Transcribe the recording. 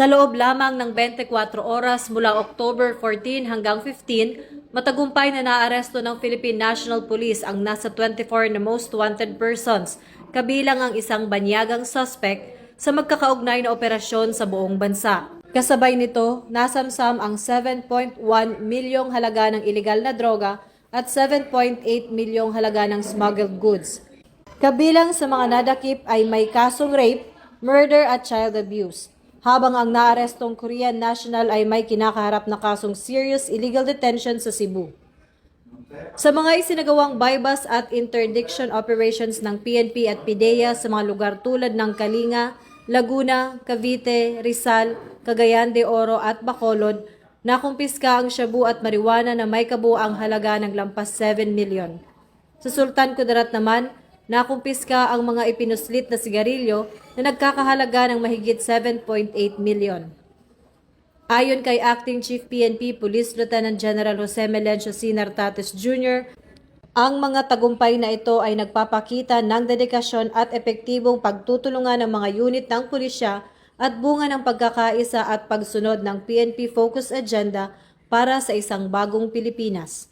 Sa loob lamang ng 24 oras mula October 14 hanggang 15, matagumpay na naaresto ng Philippine National Police ang nasa 24 na most wanted persons, kabilang ang isang banyagang suspect sa magkakaugnay na operasyon sa buong bansa. Kasabay nito, nasamsam ang 7.1 milyong halaga ng iligal na droga at 7.8 milyong halaga ng smuggled goods. Kabilang sa mga nadakip ay may kasong rape, murder at child abuse, habang ang naarestong Korean national ay may kinakaharap na kasong serious illegal detention sa Cebu. Sa mga isinagawang bypass at interdiction operations ng PNP at PIDEA sa mga lugar tulad ng Kalinga, Laguna, Cavite, Rizal, Cagayan de Oro at Bacolod, nakumpiska ang shabu at marijuana na may kabuang halaga ng lampas 7 milyon. Sa Sultan Kudarat naman, nakumpiska ang mga ipinuslit na sigarilyo na nagkakahalaga ng mahigit 7.8 milyon. Ayon kay Acting Chief PNP Police Lieutenant General Jose Melencio C. Nartates Jr., ang mga tagumpay na ito ay nagpapakita ng dedikasyon at epektibong pagtutulungan ng mga unit ng pulisya at bunga ng pagkakaisa at pagsunod ng PNP Focus Agenda para sa isang bagong Pilipinas.